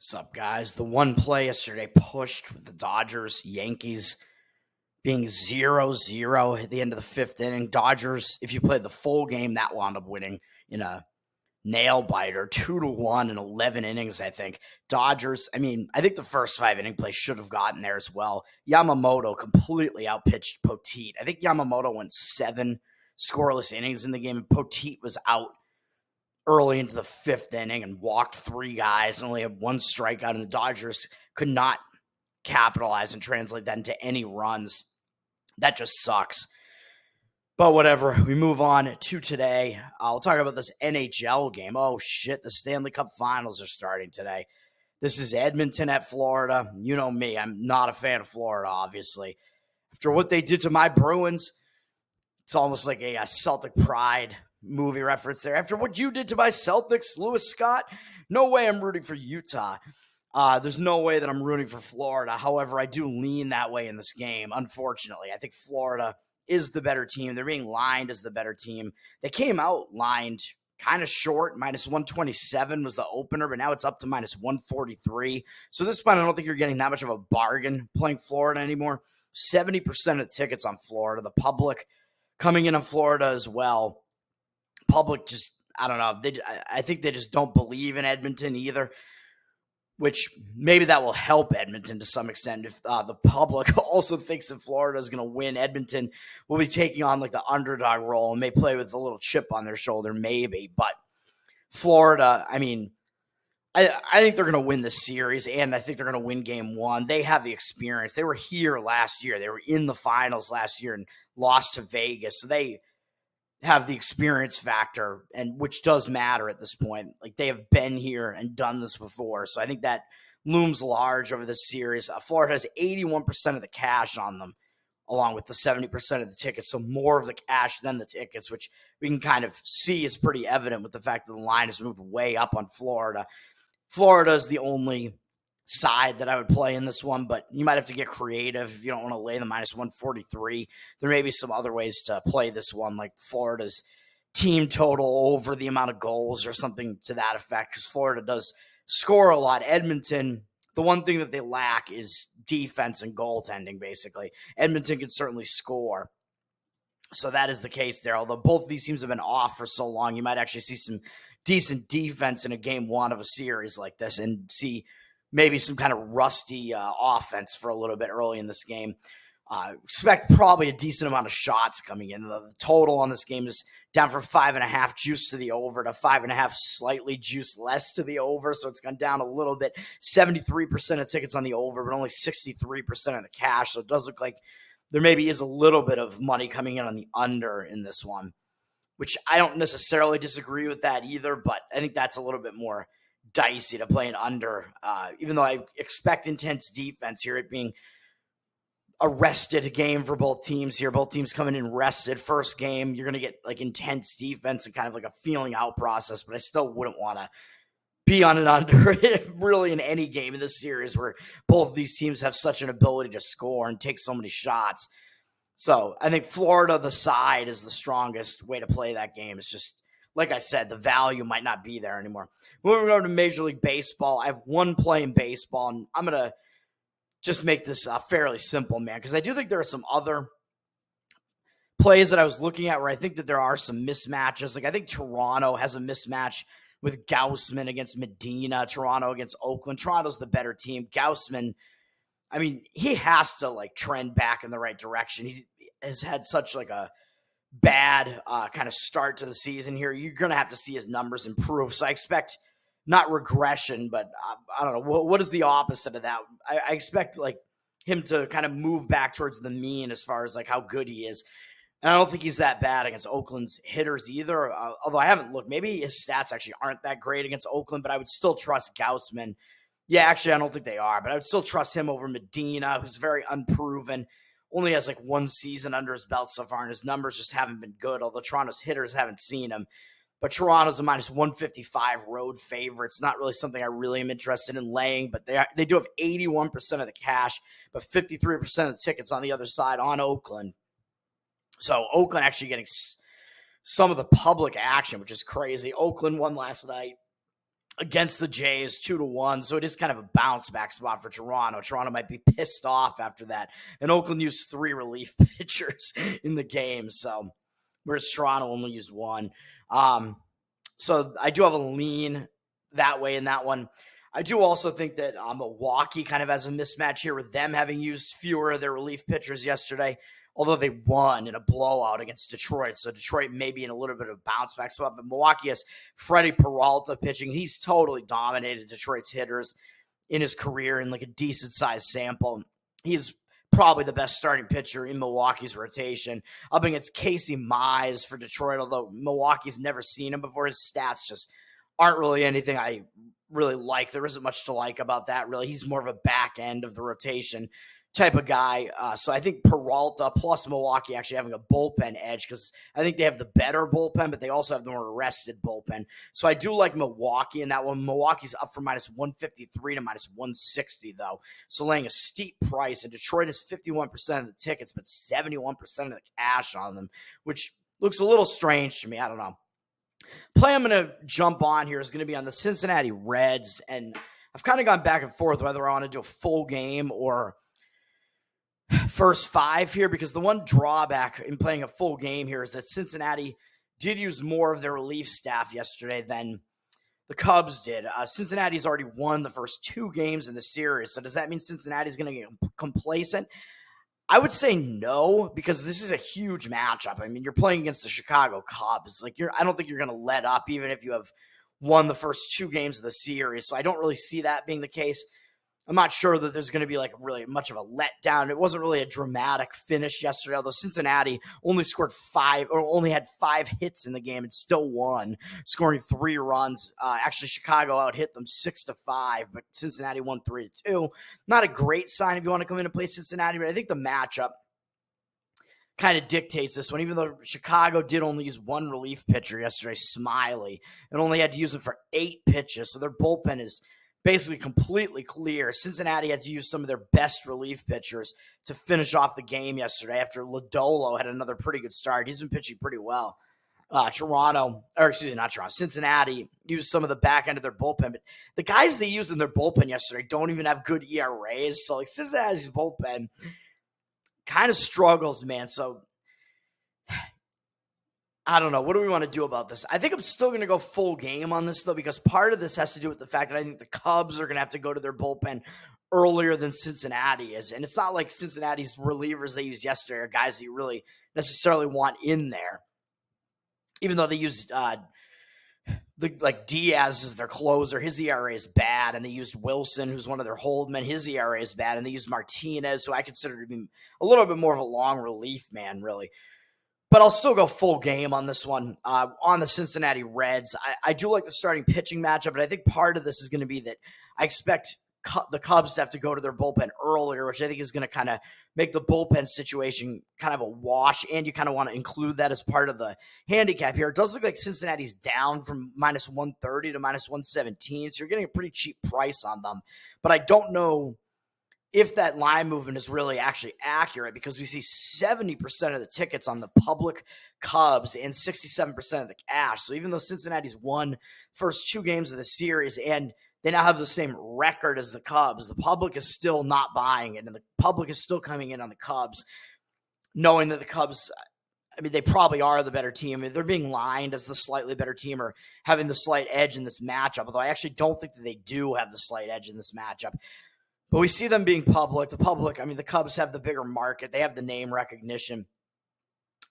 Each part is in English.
What's up, guys? The one play yesterday pushed with the Dodgers, Yankees being 0-0 at the end of the fifth inning. Dodgers, if you played the full game, that wound up winning in a nail biter, 2-1 in 11 innings, I think. Dodgers, I think the first 5 inning play should have gotten there as well. Yamamoto completely outpitched Poteet. I think Yamamoto went 7 scoreless innings in the game, and Poteet was out early into the fifth inning and walked 3 guys and only had 1 strikeout, and the Dodgers could not capitalize and translate that into any runs. That just sucks. But whatever, we move on to today. I'll talk about this NHL game. Oh shit, the Stanley Cup Finals are starting today. This is Edmonton at Florida. You know me, I'm not a fan of Florida, obviously. After what they did to my Bruins, it's almost like a Celtic pride movie reference there. After what you did to my Celtics, Lewis Scott, no way I'm rooting for Utah. There's no way that I'm rooting for Florida. However, I do lean that way in this game, unfortunately. I think Florida is the better team. They're being lined as the better team. They came out lined kind of short. Minus 127 was the opener, but now it's up to minus 143. So this point, I don't think you're getting that much of a bargain playing Florida anymore. 70% of the tickets on Florida. The public coming in on Florida as well. Public just, I don't know. I think they just don't believe in Edmonton either, which maybe that will help Edmonton to some extent. If the public also thinks that Florida is going to win, Edmonton will be taking on like the underdog role and may play with a little chip on their shoulder, maybe. But Florida, I think they're going to win this series, and I think they're going to win game 1. They have the experience. They were here last year. They were in the finals last year and lost to Vegas. So they have the experience factor, and which does matter at this point. Like, they have been here and done this before. So I think that looms large over this series. Florida has 81% of the cash on them, along with the 70% of the tickets. So more of the cash than the tickets, which we can kind of see is pretty evident with the fact that the line has moved way up on Florida. Florida is the only side that I would play in this one, but you might have to get creative if you don't want to lay the minus 143. There may be some other ways to play this one, like Florida's team total over the amount of goals or something to that effect, because Florida does score a lot. Edmonton, the one thing that they lack is defense and goaltending, basically. Edmonton can certainly score. So that is the case there. Although both of these teams have been off for so long, you might actually see some decent defense in a game 1 of a series like this and see maybe some kind of rusty offense for a little bit early in this game. Expect probably a decent amount of shots coming in. The total on this game is down from 5.5 juice to the over to 5.5 slightly juice less to the over. So it's gone down a little bit. 73% of tickets on the over, but only 63% of the cash. So it does look like there maybe is a little bit of money coming in on the under in this one, which I don't necessarily disagree with that either, but I think that's a little bit more dicey to play an under, even though I expect intense defense here, it being a rested game for both teams here. Both teams coming in rested. First game, you're going to get like intense defense and kind of like a feeling out process, but I still wouldn't want to be on an under really in any game in this series where both of these teams have such an ability to score and take so many shots. So I think Florida, the side, is the strongest way to play that game. It's just, like I said, the value might not be there anymore. Moving over to Major League Baseball, I have one play in baseball, and I'm going to just make this fairly simple, man, because I do think there are some other plays that I was looking at where I think that there are some mismatches. Like, I think Toronto has a mismatch with Gaussman against Medina, Toronto against Oakland. Toronto's the better team. Gaussman, he has to, like, trend back in the right direction. He has had such, like, a bad kind of start to the season here. You're going to have to see his numbers improve. So I expect not regression, but I don't know. What is the opposite of that? I expect like him to kind of move back towards the mean as far as like how good he is. And I don't think he's that bad against Oakland's hitters either. Although I haven't looked, maybe his stats actually aren't that great against Oakland, but I would still trust Gaussman. Yeah, actually, I don't think they are, but I would still trust him over Medina, who's very unproven. Only has like 1 season under his belt so far, and his numbers just haven't been good, although Toronto's hitters haven't seen him. But Toronto's a minus 155 road favorite. It's not really something I really am interested in laying, but they do have 81% of the cash, but 53% of the tickets on the other side on Oakland. So Oakland actually getting some of the public action, which is crazy. Oakland won last night against the Jays 2-1. So it is kind of a bounce back spot for Toronto. Toronto might be pissed off after that. And Oakland used 3 relief pitchers in the game. So whereas Toronto only used 1. So I do have a lean that way in that one. I do also think that Milwaukee kind of has a mismatch here with them having used fewer of their relief pitchers yesterday, although they won in a blowout against Detroit. So Detroit may be in a little bit of a bounce back spot, but Milwaukee has Freddie Peralta pitching. He's totally dominated Detroit's hitters in his career in like a decent sized sample. He's probably the best starting pitcher in Milwaukee's rotation. Up against Casey Mize for Detroit, although Milwaukee's never seen him before. His stats just aren't really anything I really like. There isn't much to like about that, really. He's more of a back end of the rotation type of guy. So I think Peralta plus Milwaukee actually having a bullpen edge because I think they have the better bullpen, but they also have the more rested bullpen. So I do like Milwaukee in that one. Milwaukee's up from minus 153 to minus 160, though. So laying a steep price. And Detroit is 51% of the tickets, but 71% of the cash on them, which looks a little strange to me. I don't know. Play I'm going to jump on here is going to be on the Cincinnati Reds. And I've kind of gone back and forth whether I want to do a full game or first 5 here, because the one drawback in playing a full game here is that Cincinnati did use more of their relief staff yesterday than the Cubs did. Cincinnati's already won the first 2 games in the series. So does that mean Cincinnati's going to get complacent? I would say no, because this is a huge matchup. I mean, you're playing against the Chicago Cubs. Like I don't think you're going to let up, even if you have won the first 2 games of the series. So I don't really see that being the case. I'm not sure that there's going to be like really much of a letdown. It wasn't really a dramatic finish yesterday, although Cincinnati only had 5 hits in the game and still won, scoring 3 runs. Actually, Chicago out-hit them 6-5, but Cincinnati won 3-2. Not a great sign if you want to come in and play Cincinnati, but I think the matchup kind of dictates this one, even though Chicago did only use 1 relief pitcher yesterday, Smiley, and only had to use him for 8 pitches. So their bullpen is basically completely clear. Cincinnati had to use some of their best relief pitchers to finish off the game yesterday after Lodolo had another pretty good start. He's been pitching pretty well. Cincinnati used some of the back end of their bullpen, but the guys they used in their bullpen yesterday don't even have good ERAs. So like Cincinnati's bullpen kind of struggles, man. So I don't know. What do we want to do about this? I think I'm still going to go full game on this, though, because part of this has to do with the fact that I think the Cubs are going to have to go to their bullpen earlier than Cincinnati is. And it's not like Cincinnati's relievers they used yesterday are guys that you really necessarily want in there, even though they used Diaz as their closer. His ERA is bad, and they used Wilson, who's one of their holdmen. His ERA is bad, and they used Martinez, who I consider to be a little bit more of a long relief man, really. But I'll still go full game on this one. On the Cincinnati Reds, I do like the starting pitching matchup, but I think part of this is going to be that I expect the Cubs to have to go to their bullpen earlier, which I think is going to kind of make the bullpen situation kind of a wash, and you kind of want to include that as part of the handicap here. It does look like Cincinnati's down from minus 130 to minus 117, so you're getting a pretty cheap price on them. But I don't know if that line movement is really actually accurate, because we see 70% of the tickets on the public Cubs and 67% of the cash. So even though Cincinnati's won first 2 games of the series and they now have the same record as the Cubs, the public is still not buying it, and the public is still coming in on the Cubs, knowing that the Cubs, I mean, they probably are the better team. I mean, they're being lined as the slightly better team or having the slight edge in this matchup, although I actually don't think that they do have the slight edge in this matchup. But we see them being public. The public, I mean, the Cubs have the bigger market. They have the name recognition.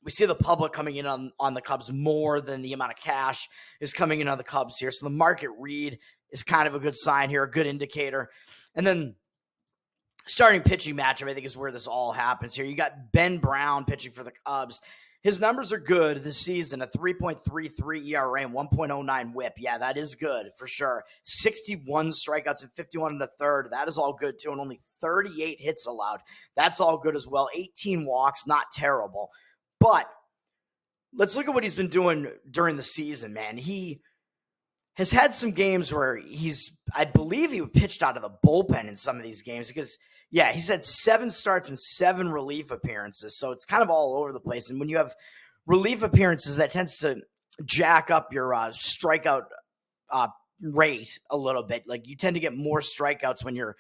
We see the public coming in on the Cubs more than the amount of cash is coming in on the Cubs here. So the market read is kind of a good sign here, a good indicator. And then starting pitching matchup, I think, is where this all happens here. You got Ben Brown pitching for the Cubs. His numbers are good this season, a 3.33 ERA and 1.09 whip. Yeah, that is good for sure. 61 strikeouts and 51 1/3. That is all good too, and only 38 hits allowed. That's all good as well. 18 walks, not terrible. But let's look at what he's been doing during the season, man. He has had some games where I believe he pitched out of the bullpen in some of these games because, yeah, he's had 7 starts and 7 relief appearances. So it's kind of all over the place. And when you have relief appearances, that tends to jack up your strikeout rate a little bit. Like you tend to get more strikeouts when you're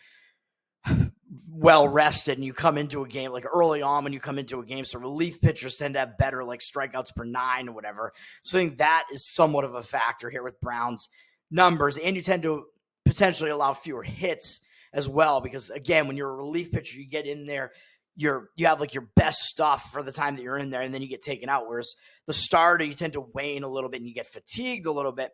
well rested and you come into a game like early on when you come into a game. So relief pitchers tend to have better like strikeouts per 9 or whatever. So I think that is somewhat of a factor here with Brown's numbers. And you tend to potentially allow fewer hits as well, because again, when you're a relief pitcher, you get in there, you have like your best stuff for the time that you're in there, and then you get taken out. Whereas the starter, you tend to wane a little bit and you get fatigued a little bit.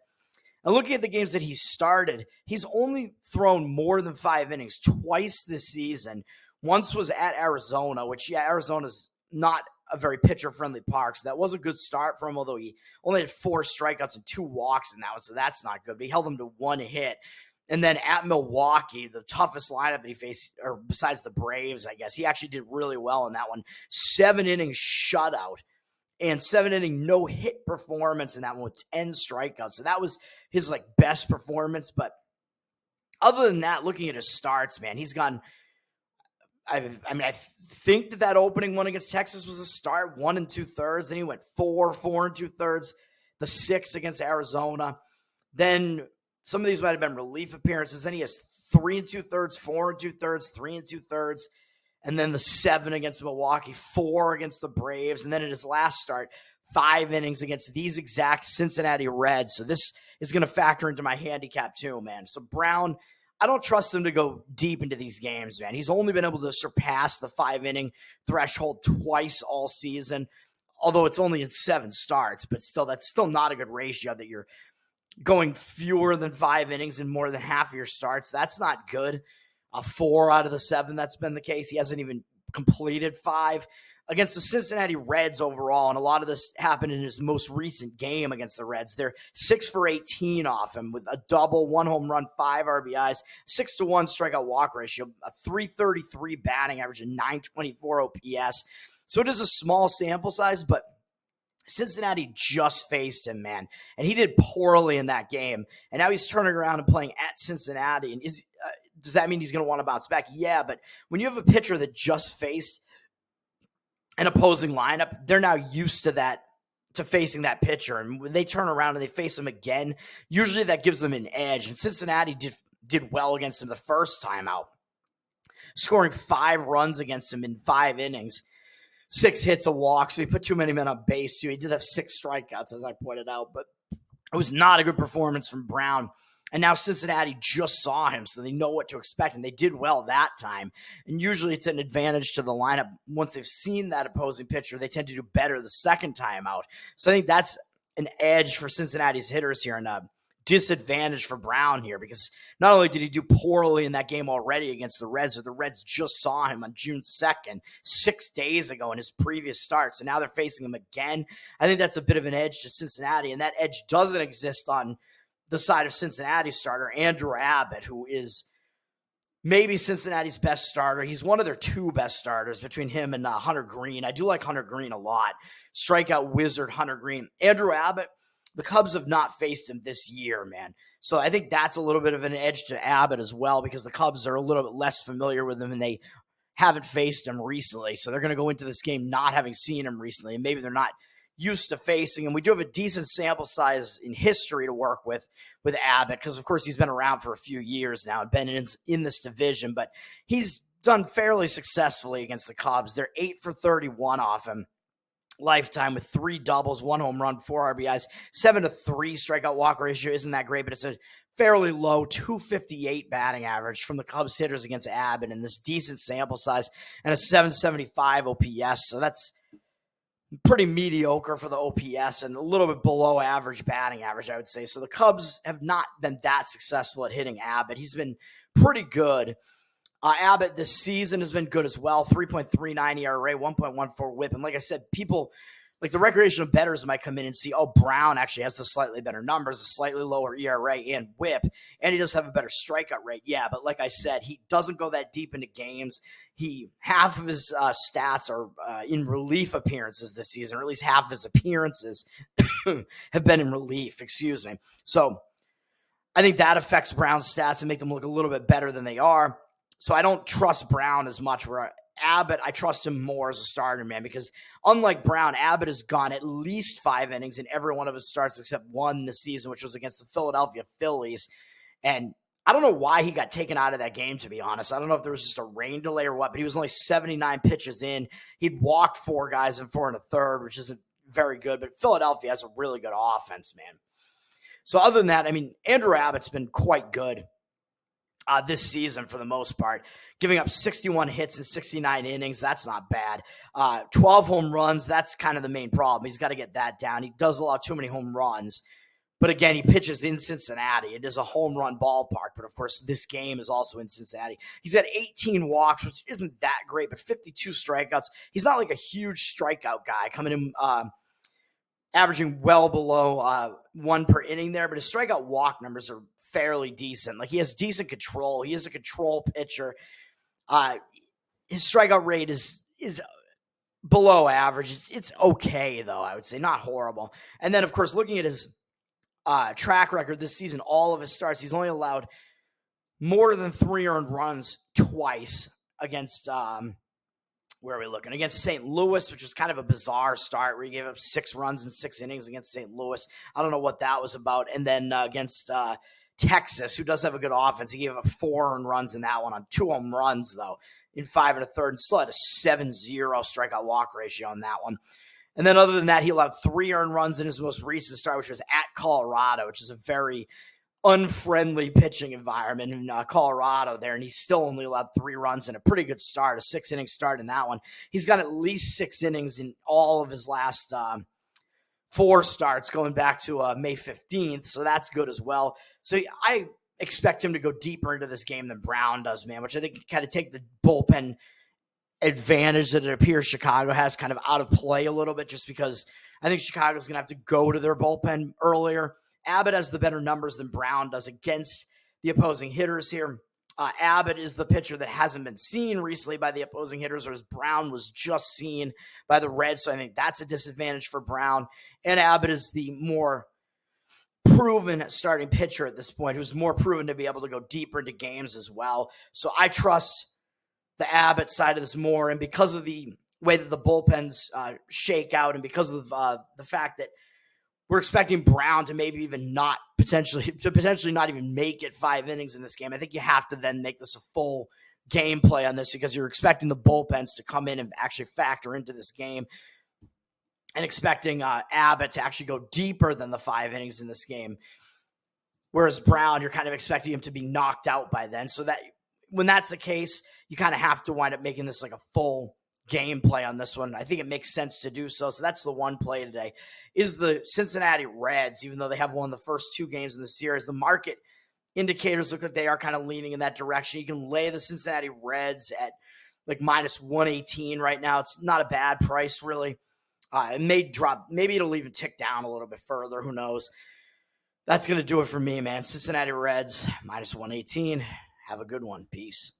And looking at the games that he started, he's only thrown more than 5 innings twice this season. Once was at Arizona, which, Arizona's not a very pitcher-friendly park, so that was a good start for him, although he only had 4 strikeouts and 2 walks in that one, so that's not good. But he held them to 1 hit. And then at Milwaukee, the toughest lineup that he faced, or besides the Braves, I guess, he actually did really well in that one. 7 innings shutout. And 7-inning no-hit performance in that one with 10 strikeouts. So that was his like best performance. But other than that, looking at his starts, man, he's gone. I think that opening one against Texas was a start, 1 2/3. Then he went 4 2/3. The 6 against Arizona. Then some of these might have been relief appearances. Then he has 3 2/3, 4 2/3, 3 2/3. And then the 7 against Milwaukee, 4 against the Braves. And then in his last start, 5 innings against these exact Cincinnati Reds. So this is going to factor into my handicap too, man. So Brown, I don't trust him to go deep into these games, man. He's only been able to surpass the 5-inning threshold twice all season, although it's only in 7 starts. But still, that's still not a good ratio that you're going fewer than 5 innings in more than half of your starts. That's not good. 4 out of the 7, that's been the case. He hasn't even completed 5 against the Cincinnati Reds overall. And a lot of this happened in his most recent game against the Reds. They're 6 for 18 off him with a double, 1 home run, 5 RBIs, 6-1 strikeout walk ratio, a 333 batting average, and 924 OPS. So it is a small sample size, but Cincinnati just faced him, man, and he did poorly in that game. And now he's turning around and playing at Cincinnati. And does that mean he's going to want to bounce back? Yeah, but when you have a pitcher that just faced an opposing lineup, they're now used to that, to facing that pitcher. And when they turn around and they face him again, usually that gives them an edge. And Cincinnati did well against him the first time out, scoring 5 runs against him in 5 innings. 6 hits, a walk, so he put too many men on base, too. He did have 6 strikeouts, as I pointed out, but it was not a good performance from Brown. And now Cincinnati just saw him, so they know what to expect, and they did well that time. And usually it's an advantage to the lineup. Once they've seen that opposing pitcher, they tend to do better the second time out. So I think that's an edge for Cincinnati's hitters here, and a disadvantage for Brown here, because not only did he do poorly in that game already against the Reds, or the Reds just saw him on June 2nd, 6 days ago in his previous start. So now they're facing him again. I think that's a bit of an edge to Cincinnati, and that edge doesn't exist on the side of Cincinnati starter Andrew Abbott, who is maybe Cincinnati's best starter. He's one of their 2 best starters between him and Hunter Green. I do like Hunter Green a lot. Strikeout wizard Hunter Green. Andrew Abbott, the Cubs have not faced him this year, man. So I think that's a little bit of an edge to Abbott as well, because the Cubs are a little bit less familiar with him and they haven't faced him recently. So they're going to go into this game not having seen him recently, and maybe they're not used to facing him. We do have a decent sample size in history to work with Abbott, because of course he's been around for a few years now and been in this division, but he's done fairly successfully against the Cubs. They're 8 for 31 off him lifetime with 3 doubles, 1 home run, 4 RBIs, 7-3 strikeout walk ratio. Isn't that great? But it's a fairly low 258 batting average from the Cubs hitters against Abbott in this decent sample size, and a 775 OPS. So that's pretty mediocre for the OPS and a little bit below average batting average, I would say. So the Cubs have not been that successful at hitting Abbott. He's been pretty good. Abbott this season has been good as well. 3.39 ERA, 1.14 whip. And like I said, people like the recreational bettors might come in and see, oh, Brown actually has the slightly better numbers, a slightly lower ERA and whip, and he does have a better strikeout rate. Yeah, but like I said, he doesn't go that deep into games. Half of his stats are in relief appearances this season, or at least half of his appearances have been in relief, excuse me. So I think that affects Brown's stats and make them look a little bit better than they are. So I don't trust Brown as much, where Abbott, I trust him more as a starter, man, because unlike Brown, Abbott has gone at least 5 innings in every one of his starts except one this season, which was against the Philadelphia Phillies. And I don't know why he got taken out of that game, to be honest. I don't know if there was just a rain delay or what, but he was only 79 pitches in. He'd walked 4 guys in 4 1/3, which isn't very good, but Philadelphia has a really good offense, man. So other than that, I mean, Andrew Abbott's been quite good this season for the most part, giving up 61 hits in 69 innings. That's not bad. 12 home runs. That's kind of the main problem. He's got to get that down. He does allow too many home runs. But again, he pitches in Cincinnati. It is a home run ballpark. But of course, this game is also in Cincinnati. He's got 18 walks, which isn't that great, but 52 strikeouts. He's not like a huge strikeout guy coming in averaging well below 1 per inning there. But his strikeout walk numbers are fairly decent. Like, he has decent control. He is a control pitcher. His strikeout rate is below average. It's okay, though, I would say. Not horrible. And then, of course, looking at his track record this season, all of his starts, he's only allowed more than 3 earned runs twice against, where are we looking? Against St. Louis, which was kind of a bizarre start where he gave up 6 runs in 6 innings against St. Louis. I don't know what that was about. And then against Texas, who does have a good offense, he gave up 4 earned runs in that one on 2 home runs, though, in 5 1/3, and still had a 7-0 strikeout walk ratio on that one. And then other than that, he allowed 3 earned runs in his most recent start, which was at Colorado, which is a very unfriendly pitching environment in Colorado there. And he still only allowed 3 runs in a pretty good start, a 6-inning start in that one. He's got at least 6 innings in all of his last 4 starts going back to May 15th. So that's good as well. So I expect him to go deeper into this game than Brown does, man, which I think can kind of take the bullpen advantage that it appears Chicago has kind of out of play a little bit, just because I think Chicago's going to have to go to their bullpen earlier. Abbott has the better numbers than Brown does against the opposing hitters here. Abbott is the pitcher that hasn't been seen recently by the opposing hitters, whereas Brown was just seen by the Reds. So I think that's a disadvantage for Brown. And Abbott is the more proven starting pitcher at this point, who's more proven to be able to go deeper into games as well. So I trust the Abbott side of this more. And because of the way that the bullpens shake out, and because of the fact that we're expecting Brown to maybe even not potentially not even make it 5 innings in this game, I think you have to then make this a full gameplay on this, because you're expecting the bullpens to come in and actually factor into this game, and expecting Abbott to actually go deeper than the 5 innings in this game. Whereas Brown, you're kind of expecting him to be knocked out by then. So that when that's the case, you kind of have to wind up making this like a full gameplay on this one. I think it makes sense to do so. So that's the one play today, is the Cincinnati Reds. Even though they have won the first 2 games in the series, the market indicators look like they are kind of leaning in that direction. You can lay the Cincinnati Reds at like minus 118 right now. It's not a bad price, really. It may drop. Maybe it'll even tick down a little bit further. Who knows? That's going to do it for me, man. Cincinnati Reds, minus 118. Have a good one. Peace.